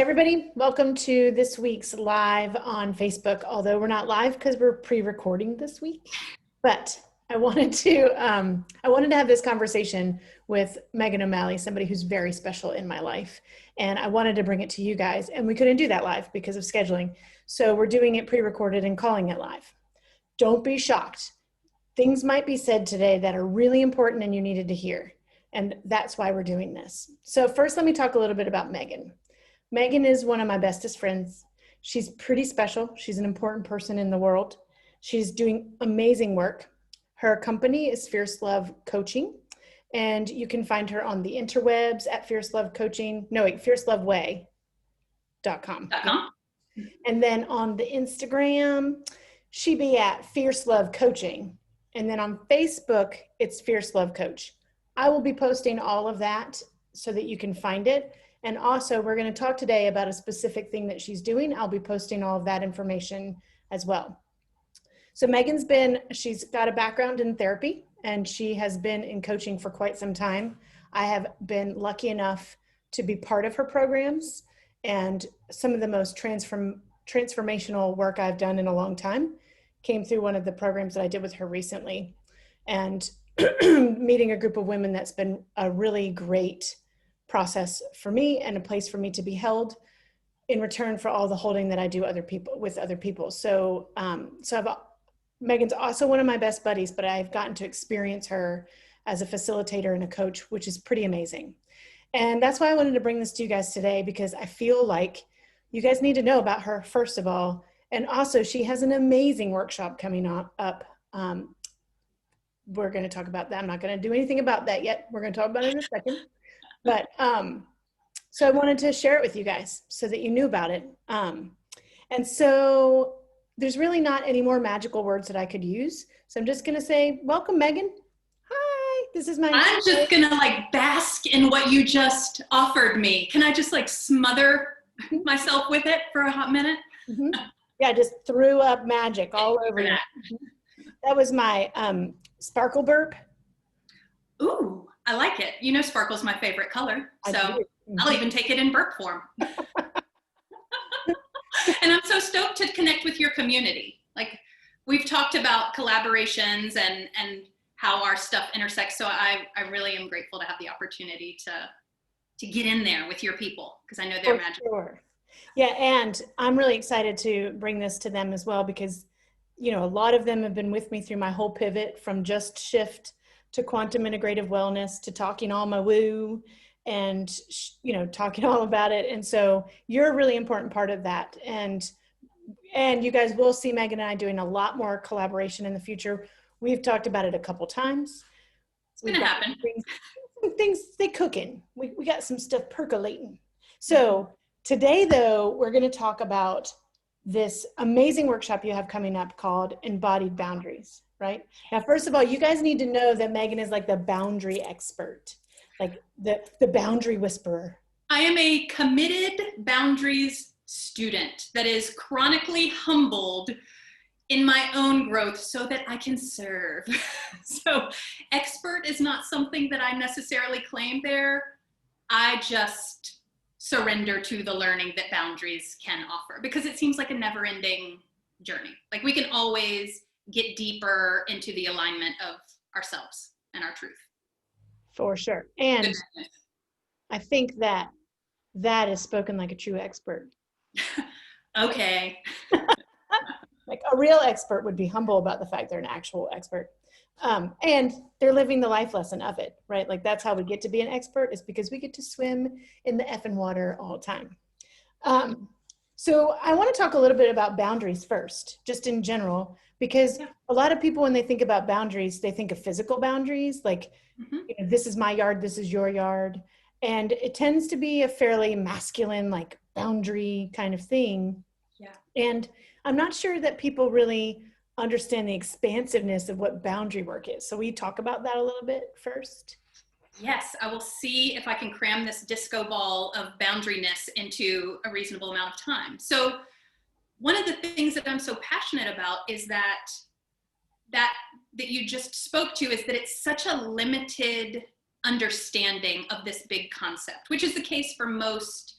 Everybody, welcome to this week's live on Facebook. Although we're not live because we're pre-recording this week, but I wanted to have this conversation with Meghan O'Malley, somebody who's very special in my life, and I wanted to bring it to you guys, and we couldn't do that live because of scheduling, so we're doing it pre-recorded and calling it live. Don't be shocked. Things might be said today that are really important and you needed to hear, and that's why we're doing this. So first, let me talk a little bit about Meghan. Meghan is one of my bestest friends. She's pretty special. She's an important person in the world. She's doing amazing work. Her company is Fierce Love Coaching, and you can find her on the interwebs at fierceloveway.com. And then on the Instagram, she be at Fierce Love Coaching. And then on Facebook, it's Fierce Love Coach. I will be posting all of that so that you can find it. And also, we're going to talk today about a specific thing that she's doing. I'll be posting all of that information as well. So she's got a background in therapy, and she has been in coaching for quite some time. I have been lucky enough to be part of her programs, and some of the most transformational work I've done in a long time came through one of the programs that I did with her recently. And meeting a group of women, that's been a really great process for me and a place for me to be held in return for all the holding that I do with other people. So Meghan's also one of my best buddies, but I've gotten to experience her as a facilitator and a coach, which is pretty amazing. And that's why I wanted to bring this to you guys today, because I feel like you guys need to know about her, first of all. And also, she has an amazing workshop coming up. We're going to talk about that. I'm not going to do anything about that yet. We're going to talk about it in a second. But so I wanted to share it with you guys so that you knew about it. And so there's really not any more magical words that I could use. So I'm just going to say, welcome, Meghan. Hi, this is my... I'm just going to bask in what you just offered me. Can I just smother myself with it for a hot minute? Mm-hmm. Yeah, I just threw up magic all over that. That was my sparkle burp. Ooh, I like it. You know, sparkle's my favorite color, so Mm-hmm. I'll even take it in burp form. And I'm so stoked to connect with your community. We've talked about collaborations and how our stuff intersects, so I really am grateful to have the opportunity to get in there with your people, because I know they're magical. Sure. Yeah, and I'm really excited to bring this to them as well, because a lot of them have been with me through my whole pivot from Just Shift to quantum integrative wellness to talking all my woo and, talking all about it. And so you're a really important part of that. And you guys will see Meghan and I doing a lot more collaboration in the future. We've talked about it a couple times. It's going to happen. Some things they cooking. We got some stuff percolating. So today, though, we're going to talk about this amazing workshop you have coming up called Embodied Boundaries, right? Now, first of all, you guys need to know that Meghan is the boundary expert, the boundary whisperer. I am a committed boundaries student that is chronically humbled in my own growth so that I can serve. So expert is not something that I necessarily claim there. I just surrender to the learning that boundaries can offer, because it seems like a never-ending journey. We can always get deeper into the alignment of ourselves and our truth. For sure. And I think that is spoken like a true expert. Okay. A real expert would be humble about the fact they're an actual expert. And they're living the life lesson of it, right? That's how we get to be an expert, is because we get to swim in the effing water all the time. So I want to talk a little bit about boundaries first, just in general, because a lot of people, when they think about boundaries, they think of physical boundaries, this is my yard, this is your yard. And it tends to be a fairly masculine, boundary kind of thing. Yeah. And I'm not sure that people really understand the expansiveness of what boundary work is. So will you talk about that a little bit first? Yes, I will see if I can cram this disco ball of boundaryness into a reasonable amount of time. So one of the things that I'm so passionate about is that you just spoke to, is that it's such a limited understanding of this big concept, which is the case for most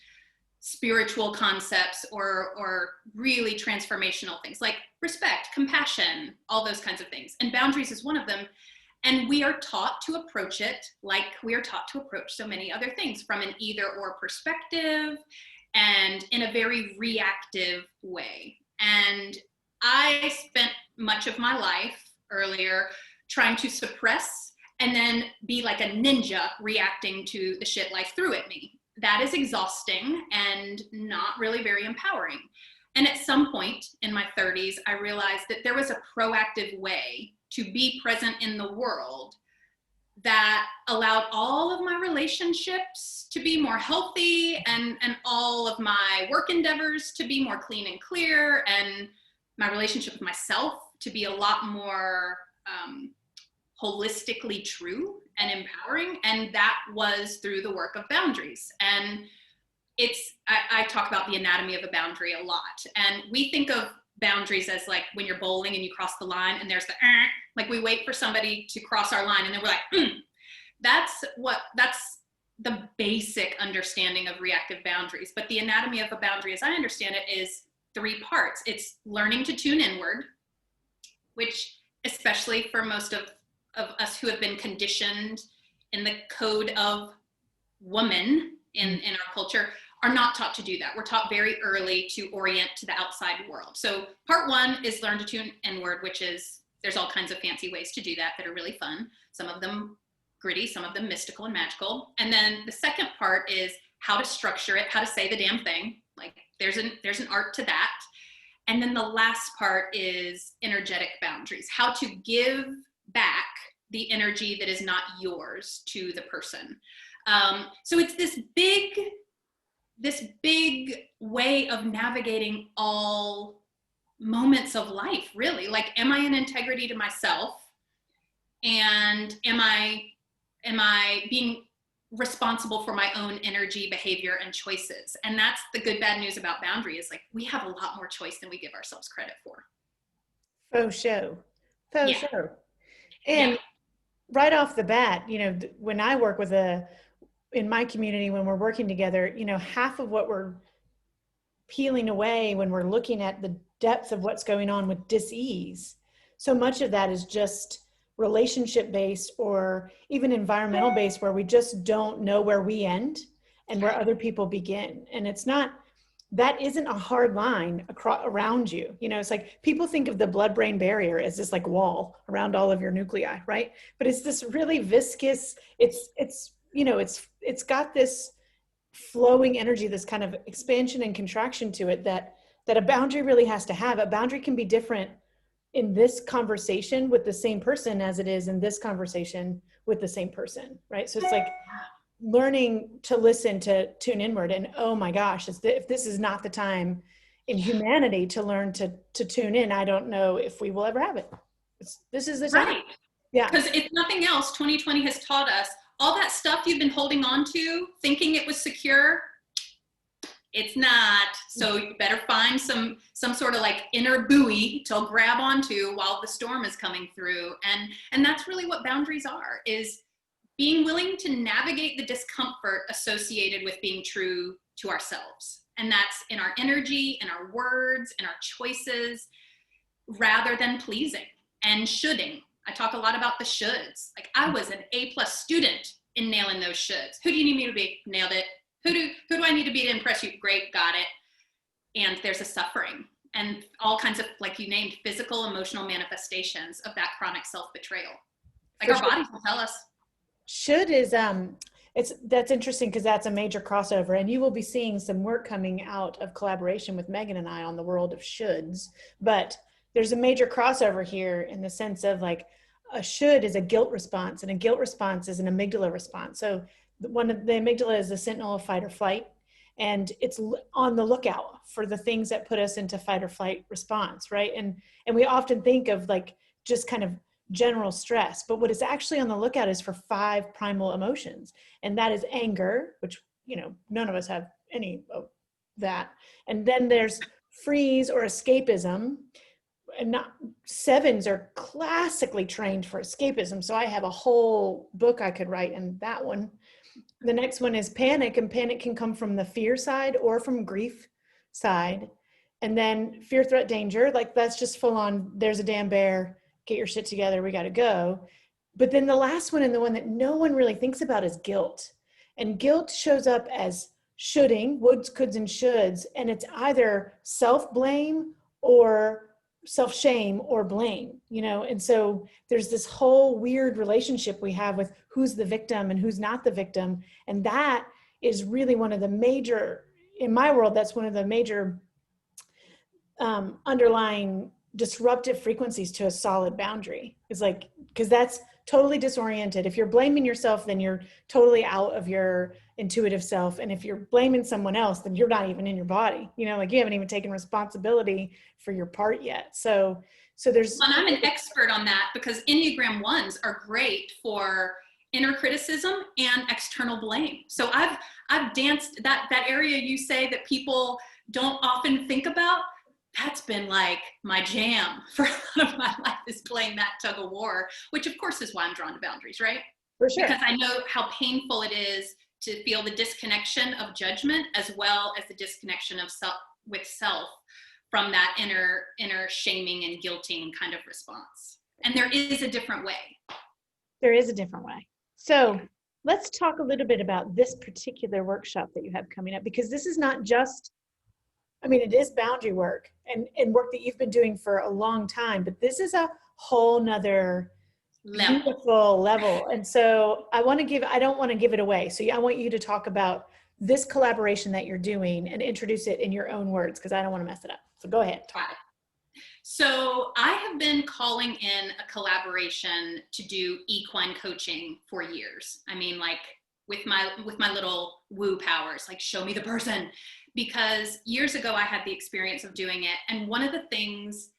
spiritual concepts or really transformational things like respect, compassion, all those kinds of things. And boundaries is one of them. And we are taught to approach it like we are taught to approach so many other things, from an either or perspective and in a very reactive way. And I spent much of my life earlier trying to suppress and then be like a ninja reacting to the shit life threw at me. That is exhausting and not really very empowering. And at some point in my 30s, I realized that there was a proactive way to be present in the world that allowed all of my relationships to be more healthy and all of my work endeavors to be more clean and clear, and my relationship with myself to be a lot more holistically true and empowering. And that was through the work of boundaries. And I talk about the anatomy of a boundary a lot. And we think of boundaries as like when you're bowling and you cross the line and there's the, like we wait for somebody to cross our line and then we're like, that's the basic understanding of reactive boundaries. But the anatomy of a boundary, as I understand it, is 3 parts. It's learning to tune inward, which especially for most of us who have been conditioned in the code of woman in our culture, are not taught to do that. We're taught very early to orient to the outside world. So part 1 is learn to tune inward, which is, there's all kinds of fancy ways to do that are really fun. Some of them gritty, some of them mystical and magical. And then the second part is how to structure it, how to say the damn thing. Like there's an art to that. And then the last part is energetic boundaries, how to give back the energy that is not yours to the person. So it's this big way of navigating all moments of life, really. Like, am I in integrity to myself? And am I being responsible for my own energy, behavior, and choices? And that's the good, bad news about boundary, is like, we have a lot more choice than we give ourselves credit for. Faux show. And right off the bat, when I work with in my community, when we're working together, half of what we're peeling away when we're looking at the depth of what's going on with dis-ease, so much of that is just relationship based or even environmental based, where we just don't know where we end and where other people begin. And that isn't a hard line around you. It's like people think of the blood-brain barrier as this like wall around all of your nuclei, right? But it's this really viscous, it's got this flowing energy, this kind of expansion and contraction to it that a boundary really has to have. A boundary can be different in this conversation with the same person as it is in this conversation with the same person, right? So it's like learning to listen, to tune inward, and oh my gosh, if this is not the time in humanity to learn to tune in, I don't know if we will ever have it. This is the time. Right. Yeah. Because if nothing else, 2020 has taught us all that stuff you've been holding on to, thinking it was secure, it's not. So you better find some sort of like inner buoy to grab onto while the storm is coming through. And that's really what boundaries are, is being willing to navigate the discomfort associated with being true to ourselves. And that's in our energy, in our words, in our choices, rather than pleasing and shoulding. I talk a lot about the shoulds. Like, I was an A+ student in nailing those shoulds. Who do you need me to be? Nailed it. Who do I need to be to impress you? Great, got it. And there's a suffering and all kinds of, like you named, physical, emotional manifestations of that chronic self-betrayal. Like, our bodies will tell us. Should is that's interesting, because that's a major crossover, and you will be seeing some work coming out of collaboration with Meghan and I on the world of shoulds. But there's a major crossover here in the sense of, like, a should is a guilt response, and a guilt response is an amygdala response. So the amygdala is the sentinel of fight or flight, and it's on the lookout for the things that put us into fight or flight response, right? And we often think of like just kind of general stress, but what it's actually on the lookout is for 5 primal emotions, and that is anger, which none of us have any of that, and then there's freeze or escapism. And 7s are classically trained for escapism, so I have a whole book I could write in that one. The next one is panic, and panic can come from the fear side or from grief side. And then fear, threat, danger, like that's just full on, there's a damn bear, get your shit together, we got to go. But then the last one, and the one that no one really thinks about, is guilt. And guilt shows up as shoulding, woulds, coulds, and shoulds. And it's either self-blame or self-shame or blame, and so there's this whole weird relationship we have with who's the victim and who's not the victim. And that is really one of the major, in my world, that's one of the major underlying disruptive frequencies to a solid boundary. Is like, because that's totally disoriented. If you're blaming yourself, then you're totally out of your intuitive self. And if you're blaming someone else, then you're not even in your body. Like you haven't even taken responsibility for your part yet. So there's. And I'm an expert on that, because Enneagram 1s are great for inner criticism and external blame. So I've danced that area you say that people don't often think about. That's been like my jam for a lot of my life, is playing that tug of war, which of course is why I'm drawn to boundaries, right? For sure. Because I know how painful it is to feel the disconnection of judgment, as well as the disconnection of self from that inner shaming and guilting kind of response. And there is a different way. There is a different way. So let's talk a little bit about this particular workshop that you have coming up, because this is not just, it is boundary work and work that you've been doing for a long time, but this is a whole nother beautiful level. And so I don't want to give it away. So I want you to talk about this collaboration that you're doing and introduce it in your own words, because I don't want to mess it up. So go ahead. Talk. So I have been calling in a collaboration to do equine coaching for years. Like with my little woo powers, like show me the person. Because years ago I had the experience of doing it. And one of the things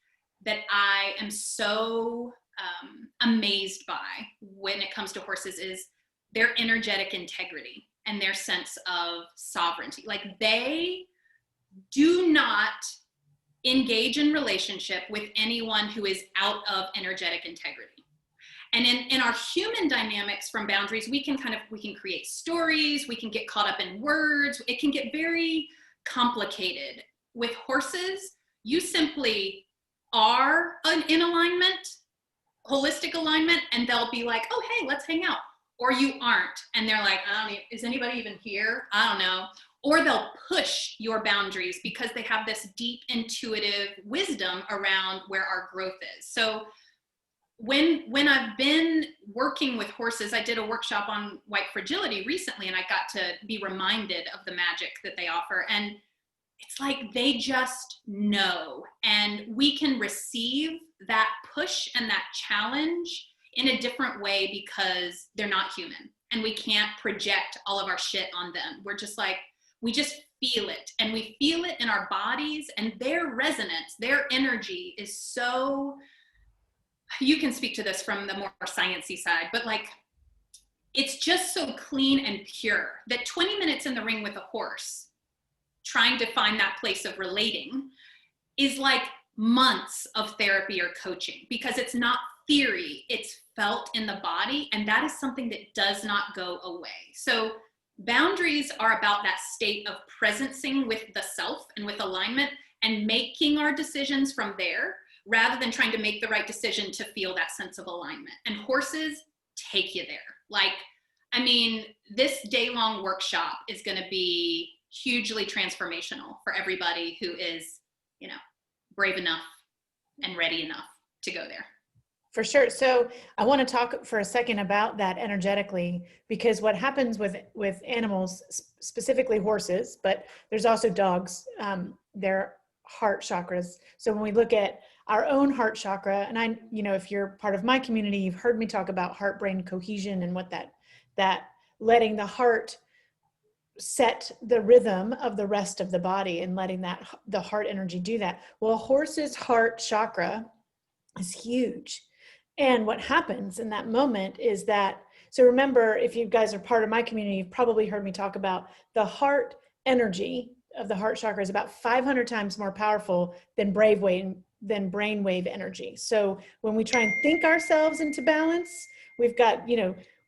that I am so amazed by when it comes to horses is their energetic integrity and their sense of sovereignty. Like they do not engage in relationship with anyone who is out of energetic integrity. And in our human dynamics from boundaries, we can create stories, we can get caught up in words, it can get very complicated. With horses, you simply are in alignment, holistic alignment, and they'll be like, oh, hey, let's hang out. Or you aren't. And they're like, is anybody even here? I don't know. Or they'll push your boundaries because they have this deep intuitive wisdom around where our growth is. So when I've been working with horses, I did a workshop on white fragility recently, and I got to be reminded of the magic that they offer. And it's like they just know, and we can receive that push and that challenge in a different way because they're not human, and we can't project all of our shit on them. We're just like, we just feel it, and we feel it in our bodies, and their resonance, their energy is so, you can speak to this from the more sciencey side, but like, it's just so clean and pure that 20 minutes in the ring with a horse, trying to find that place of relating, is like months of therapy or coaching, because it's not theory, it's felt in the body, and that is something that does not go away. So boundaries are about that state of presencing with the self and with alignment, and making our decisions from there, rather than trying to make the right decision to feel that sense of alignment. And horses take you there. Like, this day-long workshop is going to be hugely transformational for everybody who is, brave enough and ready enough to go there. For sure. So I want to talk for a second about that energetically, because what happens with animals, specifically horses, but there's also dogs, their heart chakras. So when we look at our own heart chakra, and if you're part of my community, you've heard me talk about heart-brain cohesion and what that letting the heart set the rhythm of the rest of the body and letting the heart energy do that. Well, a horse's heart chakra is huge. And what happens in that moment is that, so remember, if you guys are part of my community, you've probably heard me talk about the heart energy of the heart chakra is about 500 times more powerful than brainwave energy. So when we try and think ourselves into balance, we've got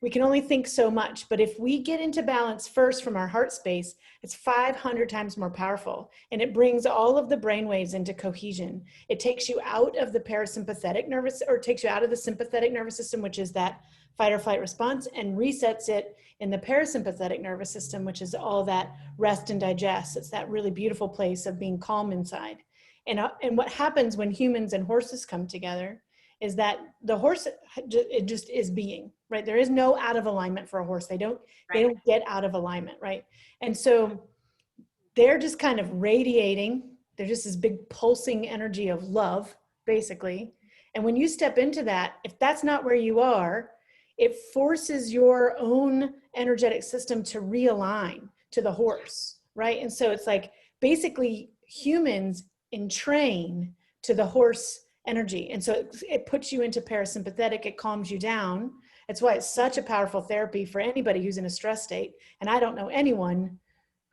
We can only think so much, but if we get into balance first from our heart space, it's 500 times more powerful. And it brings all of the brain waves into cohesion. It takes you out of the parasympathetic nervous, or it takes you out of the sympathetic nervous system, which is that fight or flight response, and resets it in the parasympathetic nervous system, which is all that rest and digest. It's that really beautiful place of being calm inside. And what happens when humans and horses come together is that the horse, it just is being, right? There is no out of alignment for a horse. They don't get out of alignment, right? And so they're just kind of radiating. They're just this big pulsing energy of love, basically. And when you step into that, if that's not where you are, it forces your own energetic system to realign to the horse, right? And so it's like basically humans entrain to the horse energy. And so it puts you into parasympathetic, it calms you down. That's why it's such a powerful therapy for anybody who's in a stress state. And I don't know anyone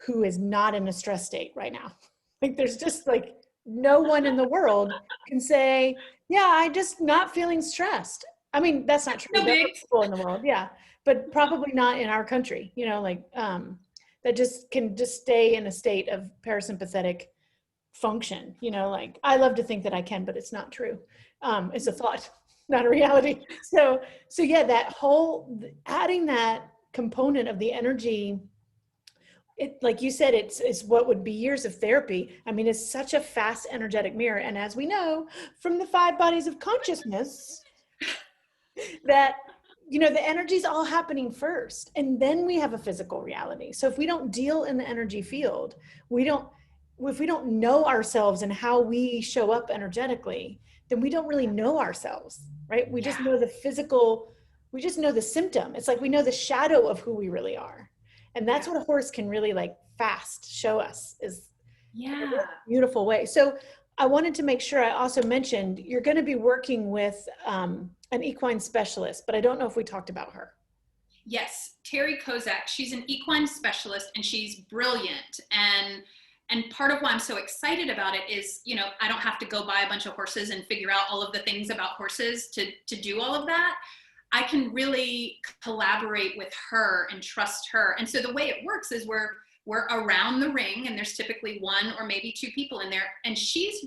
who is not in a stress state right now. Like there's just like no one in the world can say, yeah, I'm just not feeling stressed. I mean, that's not true. There are people in the world, yeah, but probably not in our country, you know, like that just can just stay in a state of parasympathetic function, you know, like I love to think that I can, but it's not true. It's a thought, not a reality. So yeah, that whole adding that component of the energy, it, like you said, it's what would be years of therapy. I mean, it's such a fast energetic mirror. And as we know from the 5 bodies of consciousness, that, you know, the energy's all happening first, and then we have a physical reality. So if we don't deal in the energy field, if we don't know ourselves and how we show up energetically, then we don't really know ourselves, right? We just know the physical, we just know the symptom. It's like we know the shadow of who we really are. And that's what a horse can really like fast show us, is in a really beautiful way. So I wanted to make sure I also mentioned you're going to be working with an equine specialist, but I don't know if we talked about her. Yes, Terry Kozak. She's an equine specialist and she's brilliant. And part of why I'm so excited about it is, you know, I don't have to go buy a bunch of horses and figure out all of the things about horses to do all of that. I can really collaborate with her and trust her. And so the way it works is we're around the ring, and there's typically 1 or maybe 2 people in there. And she's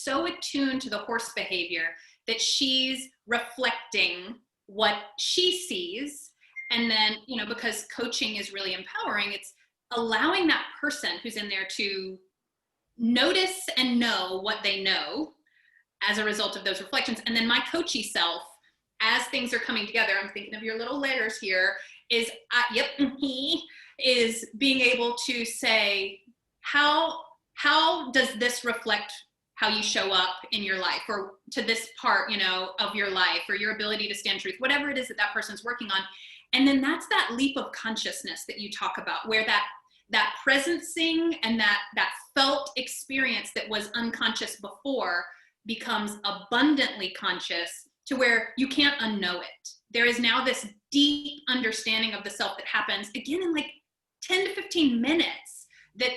so attuned to the horse behavior that she's reflecting what she sees. And then, you know, because coaching is really empowering, it's allowing that person who's in there to notice and know what they know as a result of those reflections. And then my coachy self, as things are coming together, I'm thinking of your little letters here, is is being able to say, how does this reflect how you show up in your life, or to this part, you know, of your life, or your ability to stand truth, whatever it is that person's working on. And then that's that leap of consciousness that you talk about, where that presencing and that felt experience that was unconscious before becomes abundantly conscious, to where you can't unknow it. There is now this deep understanding of the self that happens again in like 10 to 15 minutes that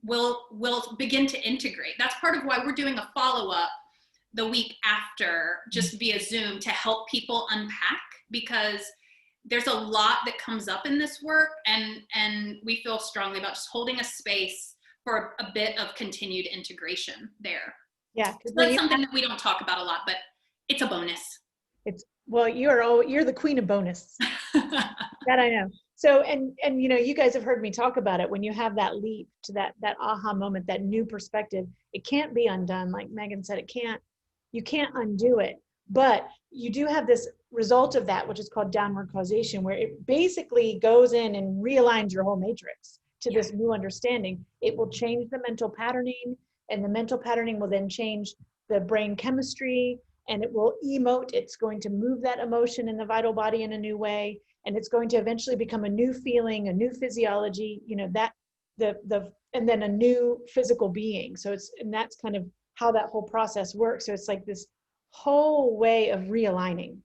will begin to integrate. That's part of why we're doing a follow-up the week after, just via Zoom, to help people unpack, because there's a lot that comes up in this work, and we feel strongly about just holding a space for a bit of continued integration there. Yeah. So that's something that we don't talk about a lot, but it's a bonus. Well, you're the queen of bonus. That I know. So, and you know, you guys have heard me talk about it. When you have that leap to that aha moment, that new perspective, it can't be undone. Like Meghan said, you can't undo it, but you do have this result of that, which is called downward causation, where it basically goes in and realigns your whole matrix to this new understanding. It will change the mental patterning, and the mental patterning will then change the brain chemistry, and it will emote. It's going to move that emotion in the vital body in a new way. And it's going to eventually become a new feeling, a new physiology, you know, and then a new physical being. So and that's kind of how that whole process works. So it's like this whole way of realigning,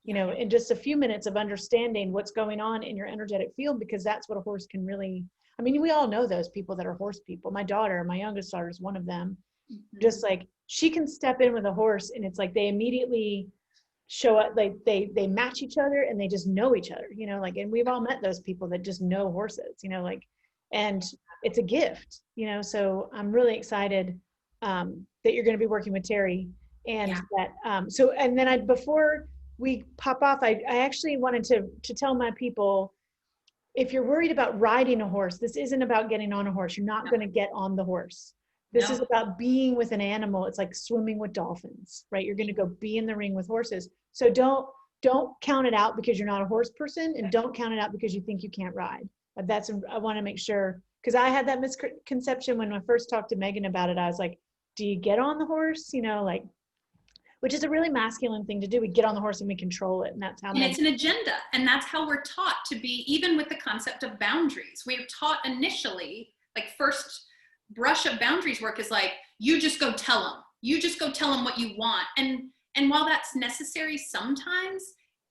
you know, in just a few minutes of understanding what's going on in your energetic field, because that's what a horse can really, I mean, we all know those people that are horse people. My youngest daughter is one of them. Mm-hmm. Just like she can step in with a horse, and it's like they immediately show up, like they match each other and they just know each other, you know, like, and we've all met those people that just know horses, you know, like, and it's a gift, you know. So I'm really excited that you're going to be working with Terry, and that so, and then before we pop off, I actually wanted to tell my people, if you're worried about riding a horse, this isn't about getting on a horse. You're not going to get on the horse. This is about being with an animal. It's like swimming with dolphins, right? You're going to go be in the ring with horses. So don't count it out because you're not a horse person, and don't count it out because you think you can't ride. I want to make sure, because I had that misconception when I first talked to Meghan about it. I was like, do you get on the horse? You know, like, which is a really masculine thing to do. We get on the horse and we control it. And that's how. And it's an agenda. And that's how we're taught to be, even with the concept of boundaries. We're taught initially, like, first brush of boundaries work is like, you just go tell them. You just go tell them what you want. And while that's necessary sometimes,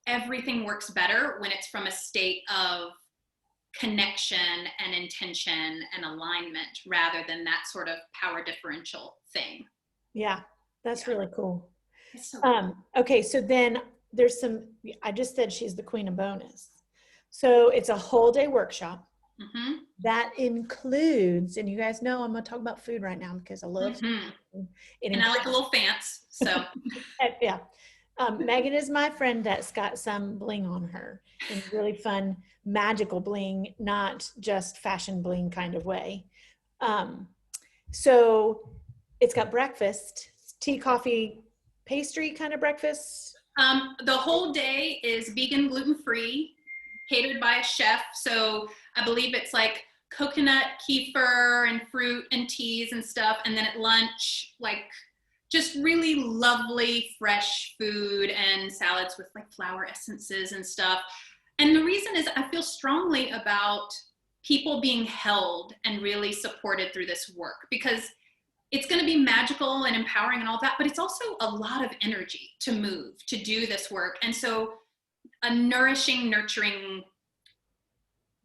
everything works better when it's from a state of connection and intention and alignment, rather than that sort of power differential thing. Yeah, that's really cool. So cool. Okay, so then there's I just said she's the queen of bonus. So it's a whole day workshop. Mm-hmm. That includes, and you guys know I'm going to talk about food right now because I love food. And I like a little fancy, so. Yeah. Meghan is my friend that's got some bling on her, in a really fun, magical bling, not just fashion bling kind of way. So it's got breakfast, tea, coffee, pastry kind of breakfast. The whole day is vegan, gluten-free, catered by a chef. So I believe it's like coconut, kefir, and fruit and teas and stuff. And then at lunch, like, just really lovely fresh food and salads with like flower essences and stuff. And the reason is I feel strongly about people being held and really supported through this work, because it's going to be magical and empowering and all that, but it's also a lot of energy to move, to do this work. And so a nourishing, nurturing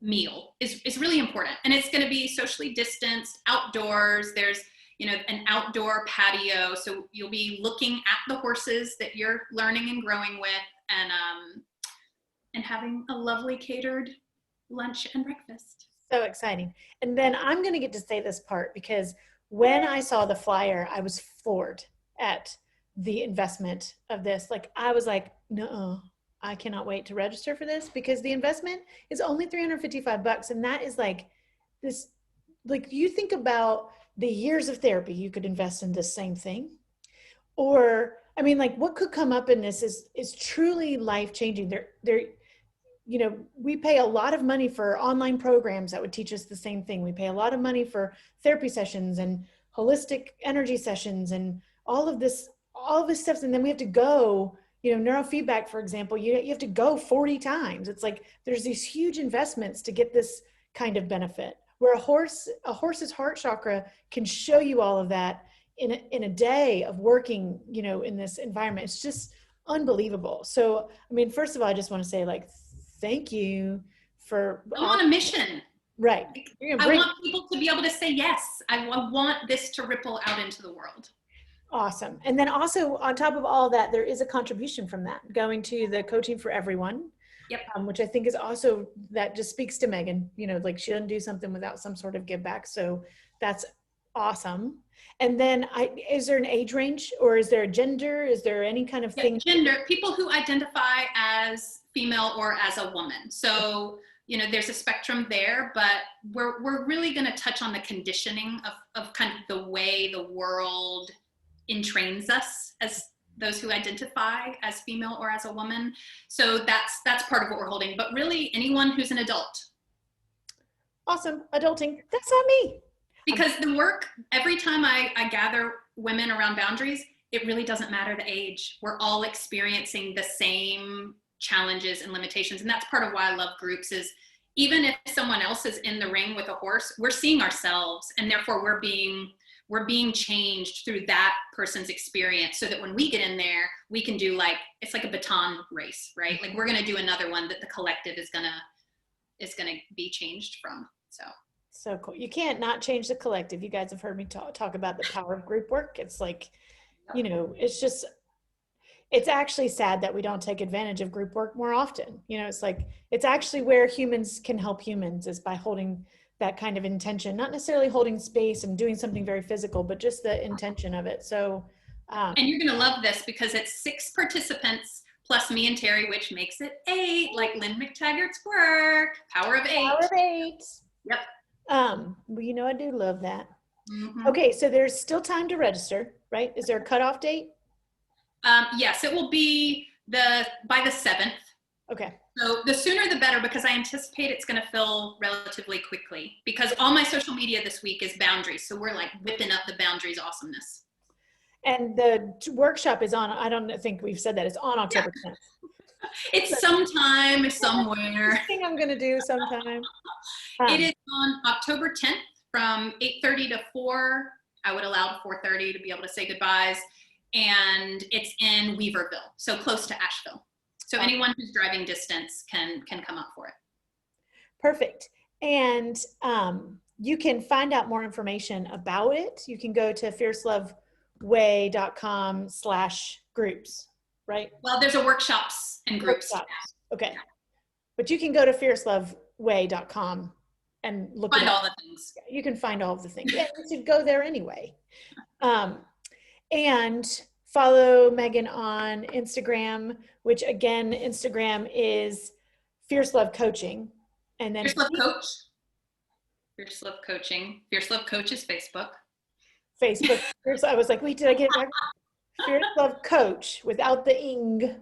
meal is really important. And it's going to be socially distanced, outdoors. There's, you know, an outdoor patio. So you'll be looking at the horses that you're learning and growing with, and having a lovely catered lunch and breakfast. So exciting. And then I'm going to get to say this part, because when I saw the flyer, I was floored at the investment of this. Like, I was like, no, I cannot wait to register for this, because the investment is only $355. And that is like this, like, you think about the years of therapy you could invest in this same thing. Or, I mean, like, what could come up in this is truly life-changing. They're, you know, we pay a lot of money for online programs that would teach us the same thing. We pay a lot of money for therapy sessions and holistic energy sessions and all of this stuff. And then we have to go, you know, neurofeedback, for example, you have to go 40 times. It's like, there's these huge investments to get this kind of benefit, where a horse's heart chakra can show you all of that in a day of working, you know, in this environment. It's just unbelievable. So, I mean, first of all, I just want to say, like, thank you for. I'm on a mission. Right. I want people to be able to say yes. I want this to ripple out into the world. Awesome. And then also, on top of all that, there is a contribution from that going to the Coaching for Everyone. Yep. Which I think is also, that just speaks to Meghan, you know, like, she doesn't do something without some sort of give back. So that's awesome. And then is there an age range, or is there a gender? Is there any kind of thing? Gender, people who identify as female or as a woman. So, you know, there's a spectrum there, but we're really going to touch on the conditioning of kind of the way the world entrains us as those who identify as female or as a woman. So that's part of what we're holding, but really anyone who's an adult. Awesome. Adulting. That's not me. Because the work, every time I gather women around boundaries, it really doesn't matter the age. We're all experiencing the same challenges and limitations. And that's part of why I love groups, is even if someone else is in the ring with a horse, we're seeing ourselves, and therefore we're being changed through that person's experience, so that when we get in there, we can do, like, it's like a baton race, right? Like, we're going to do another one that the collective is going to be changed from. So cool. You can't not change the collective. You guys have heard me talk about the power of group work. It's like, you know, it's just, It's actually sad that we don't take advantage of group work more often. You know, it's like, it's actually where humans can help humans, is by holding that kind of intention, not necessarily holding space and doing something very physical, but just the intention of it. So, and you're going to love this because it's 6 participants plus me and Terry, which makes it 8, like Lynn McTaggart's work. Power of 8. Power of 8. Yep. Well, you know, I do love that. Okay, so there's still time to register, right? Is there a cutoff date? Yes, it will be by the 7th. Okay. So the sooner the better, because I anticipate it's going to fill relatively quickly, because all my social media this week is boundaries. So we're like whipping up the boundaries awesomeness. And the workshop is on, I don't think we've said that, it's on October 10th. It's sometime, somewhere. I think I'm going to do sometime. It is on October 10th from 8:30 to 4. I would allow to 4:30 to be able to say goodbyes. And it's in Weaverville, so close to Asheville. So anyone who's driving distance can come up for it. Perfect. And you can find out more information about it. You can go to fierceloveway.com/groups, right? Well, there's a workshops and groups. Okay. Yeah. But you can go to fierceloveway.com and look at all the things. You can find all of the things. Yeah, you should go there anyway. And follow Meghan on Instagram, which again, Instagram is Fierce Love Coaching. And then Fierce Love Coach. Fierce Love Coaching. Fierce Love Coach is Facebook. Facebook. I was like, wait, did I get it back? Fierce Love Coach without the ing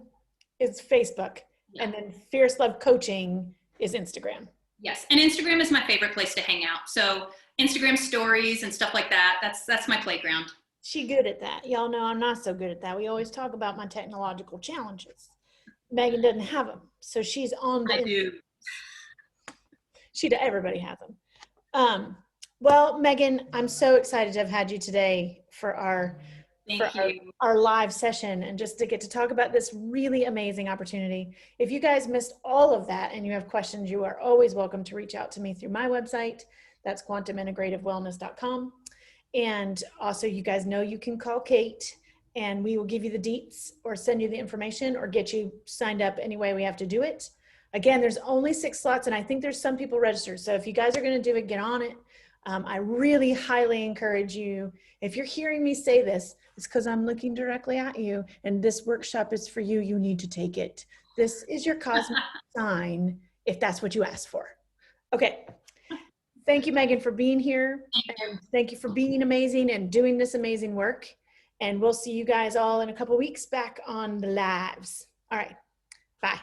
is Facebook. Yeah. And then Fierce Love Coaching is Instagram. Yes. And Instagram is my favorite place to hang out. So Instagram stories and stuff like that. That's my playground. She good at that. Y'all know I'm not so good at that. We always talk about my technological challenges. Meghan doesn't have them. So she's on the I do. Everybody has them. Well, Meghan, I'm so excited to have had you today for our live session, and just to get to talk about this really amazing opportunity. If you guys missed all of that and you have questions, you are always welcome to reach out to me through my website. That's quantumintegrativewellness.com. And also, you guys know you can call Kate and we will give you the deets or send you the information or get you signed up any way we have to do it. Again, there's only 6 slots and I think there's some people registered. So if you guys are going to do it, get on it. I really highly encourage you. If you're hearing me say this, it's because I'm looking directly at you and this workshop is for you. You need to take it. This is your cosmic sign if that's what you asked for. Okay. Thank you, Meghan, for being here. And thank you for being amazing and doing this amazing work. And we'll see you guys all in a couple weeks back on the lives. All right. Bye.